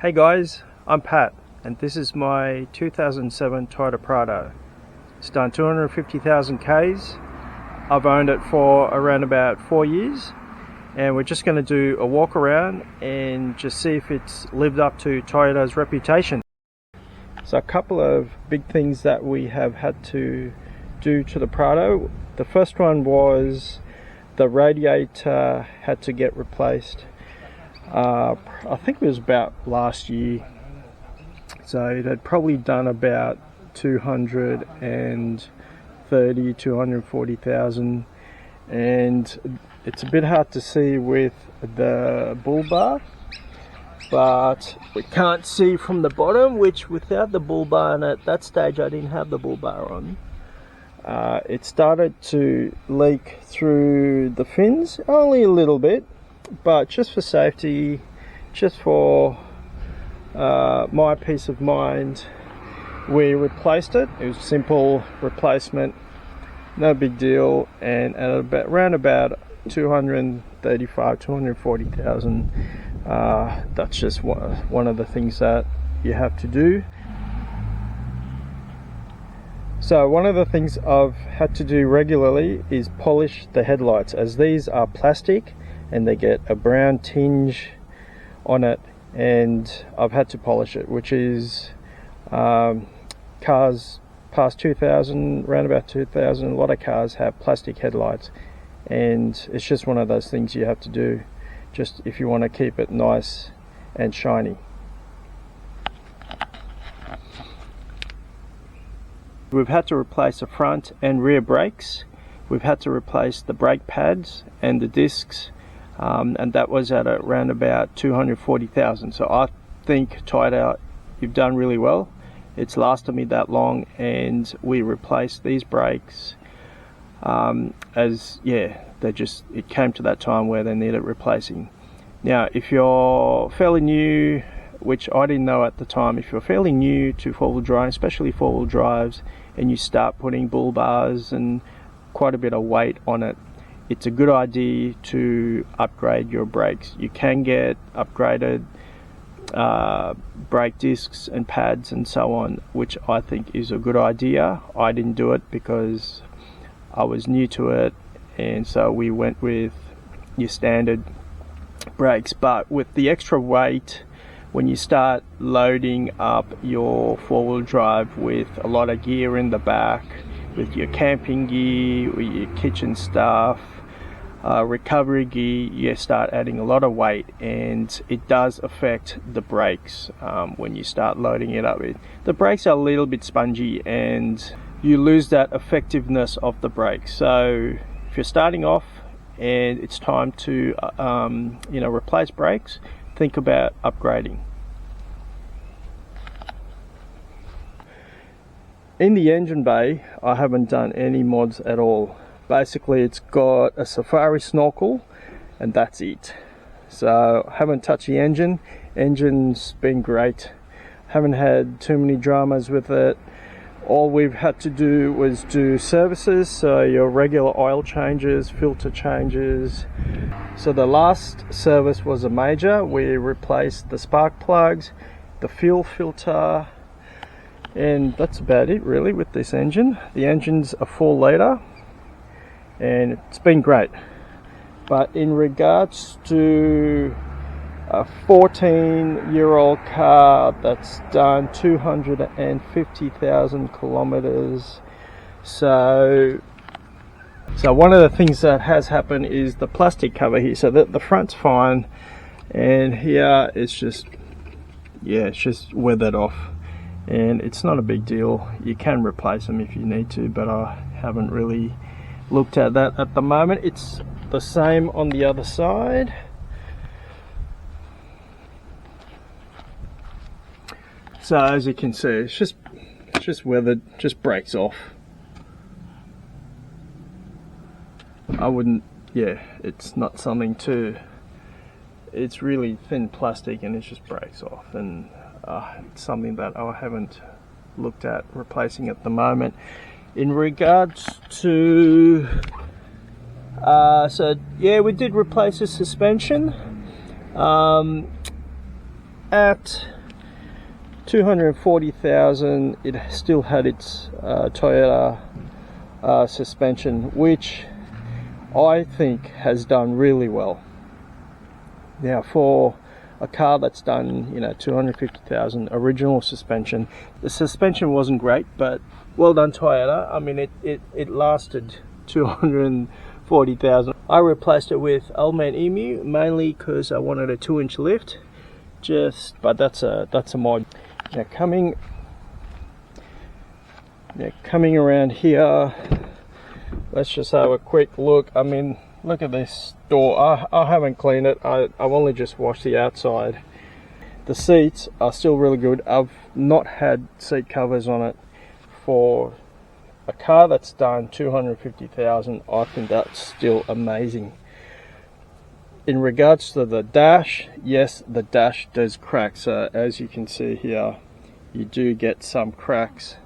Hey guys, I'm Pat and this is my 2007 Toyota Prado. It's done 250,000 Ks. I've owned it for around about 4 years and we're just going to do a walk around and just see if it's lived up to Toyota's reputation. So a couple of big things that we have had to do to the Prado. The first one was the radiator had to get replaced. I think it was about last year, so it had probably done about 240,000, and it's a bit hard to see with the bull bar, but we can't see from the bottom, which without the bull bar, and at that stage I didn't have the bull bar on, it started to leak through the fins, only a little bit. But just for safety, just for my peace of mind, we replaced it. It was a simple replacement, no big deal, and at around about 240,000, that's just one of the things that you have to do. So one of the things I've had to do regularly is polish the headlights, as these are plastic and they get a brown tinge on it, and I've had to polish it, which is cars past 2000, around about 2000, a lot of cars have plastic headlights, and it's just one of those things you have to do just if you want to keep it nice and shiny. We've had to replace the front and rear brakes. We've had to replace the brake pads and the discs. And that was at around about 240,000. So I think Toyota, you've done really well. It's lasted me that long, and we replaced these brakes it came to that time where they needed replacing. Now, if you're fairly new, which I didn't know at the time, if you're fairly new to four-wheel drive, especially four-wheel drives, and you start putting bull bars and quite a bit of weight on it, it's a good idea to upgrade your brakes. You can get upgraded brake discs and pads and so on, which I think is a good idea. I didn't do it because I was new to it, and so we went with your standard brakes. But with the extra weight, when you start loading up your four-wheel drive with a lot of gear in the back, with your camping gear, with your kitchen stuff, recovery gear, you start adding a lot of weight, and it does affect the brakes when you start loading it up. The brakes are a little bit spongy and you lose that effectiveness of the brakes. So if you're starting off and it's time to replace brakes, think about upgrading. In the engine bay, I haven't done any mods at all. Basically, it's got a safari snorkel and that's it. So I haven't touched the engine. Engine's been great. Haven't had too many dramas with it. All we've had to do was do services, so your regular oil changes, filter changes. So the last service was a major. We replaced the spark plugs, the fuel filter, and that's about it really with this engine. The engine's a 4-litre and it's been great. But in regards to a 14-year-old car that's done 250,000 kilometers, so one of the things that has happened is the plastic cover here. So the front's fine, and here it's just weathered off, and it's not a big deal. You can replace them if you need to, but I haven't really looked at that at the moment. It's the same on the other side. So as you can see, it's just weathered, just breaks off. I wouldn't, it's not something to, it's really thin plastic and it just breaks off, and it's something that I haven't looked at replacing at the moment. In regards to we did replace the suspension. at 240,000 it still had its Toyota suspension, which I think has done really well. Now for a car that's done, 250,000, original suspension, the suspension wasn't great, but well done Toyota. I mean, it lasted 240,000. I replaced it with Old Man Emu, mainly because I wanted a 2-inch lift. But that's a mod. Now coming around here, let's just have a quick look. I mean, look at this door. I haven't cleaned it. I've only just washed the outside. The seats are still really good. I've not had seat covers on it. For a car that's done 250,000, I think that's still amazing. In regards to the dash, yes, the dash does crack. So as you can see here, you do get some cracks.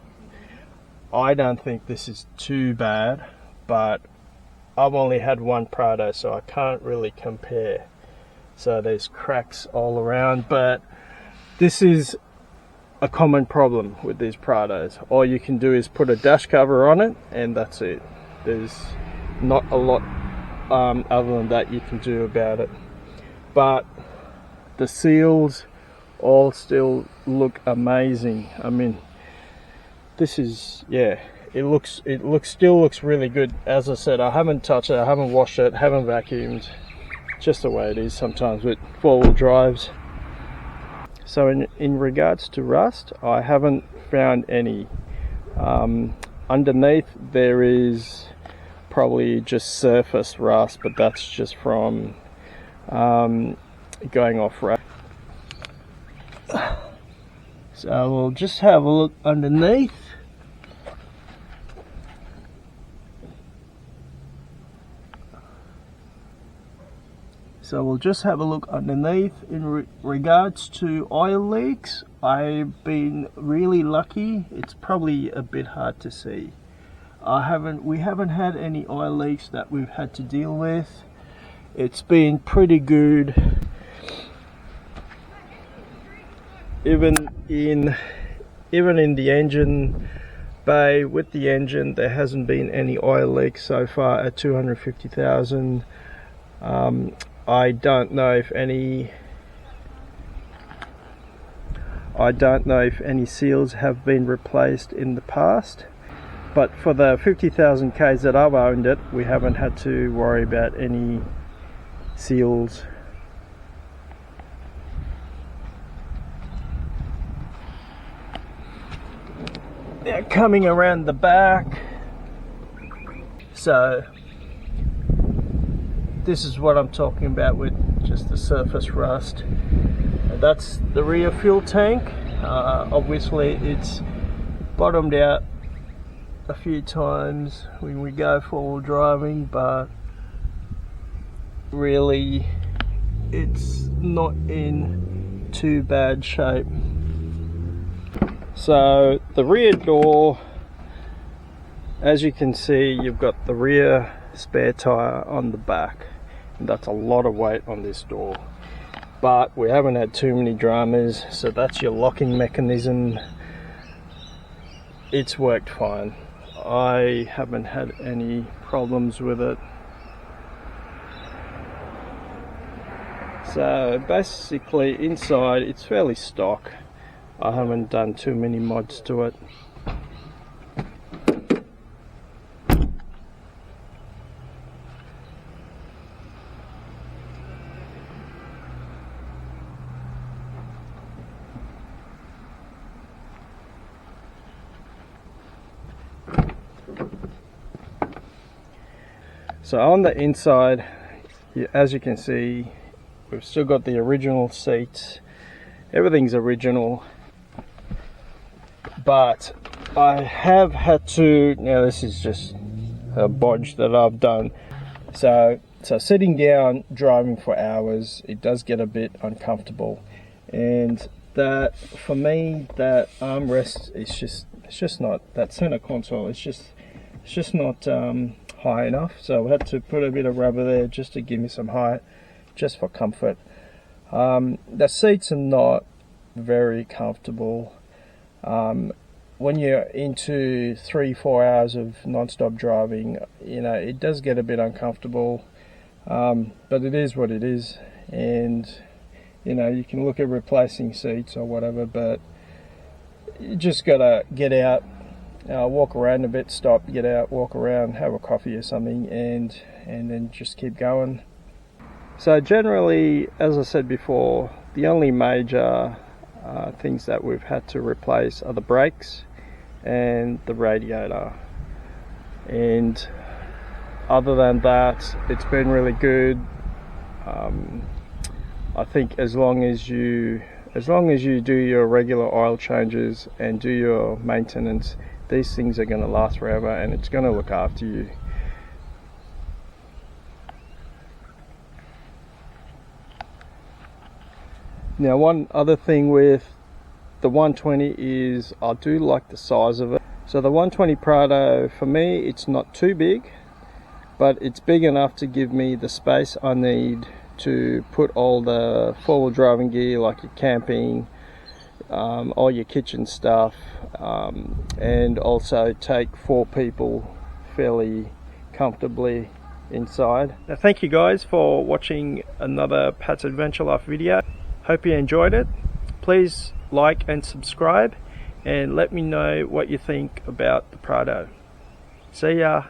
I don't think this is too bad, but I've only had one Prado, so I can't really compare. So there's cracks all around, but this is a common problem with these Prados. All you can do is put a dash cover on it, and that's it. There's not a lot other than that you can do about it. But the seals all still look amazing. I mean, this is, yeah, it still looks really good. As I said, I haven't touched it, I haven't washed it, haven't vacuumed. Just the way it is sometimes with 4-wheel drives. So in regards to rust, I haven't found any. Underneath there is probably just surface rust, but that's just from going off road. So we'll just have a look underneath. In regards to oil leaks, I've been really lucky. It's probably a bit hard to see. We haven't had any oil leaks that we've had to deal with. It's been pretty good. Even in the engine bay with the engine, there hasn't been any oil leaks so far at 250,000. I don't know if any seals have been replaced in the past, but for the 50,000 Ks that I've owned it, we haven't had to worry about any seals. Now coming around the back, so this is what I'm talking about with just the surface rust. That's the rear fuel tank. Obviously it's bottomed out a few times when we go 4-wheel driving, but really it's not in too bad shape. So the rear door, as you can see, you've got the rear spare tire on the back. That's a lot of weight on this door, but we haven't had too many dramas. So that's your locking mechanism. It's worked fine. I haven't had any problems with it. So basically inside it's fairly stock. I haven't done too many mods to it. So on the inside, as you can see, we've still got the original seats. Everything's original, but I have had to, now this is just a bodge that I've done. So sitting down, driving for hours, it does get a bit uncomfortable. And that, for me, that armrest is just not, that center console, it's just not high enough. So I had to put a bit of rubber there just to give me some height, just for comfort. The seats are not very comfortable. When you're into 3-4 hours of non-stop driving, you know, it does get a bit uncomfortable, but it is what it is. And you know, you can look at replacing seats or whatever, but you just gotta get out, walk around a bit, stop, get out, walk around, have a coffee or something, and then just keep going. So generally, as I said before, the only major things that we've had to replace are the brakes and the radiator, and other than that, it's been really good. I think as long as you do your regular oil changes and do your maintenance, these things are going to last forever, and it's going to look after you. Now, one other thing with the 120 is I do like the size of it. So the 120 Prado, for me, it's not too big, but it's big enough to give me the space I need to put all the four-wheel driving gear, like your camping, all your kitchen stuff, and also take 4 people fairly comfortably inside. Now, thank you guys for watching another Pat's Adventure Life video. Hope you enjoyed it. Please like and subscribe, and let me know what you think about the Prado. See ya.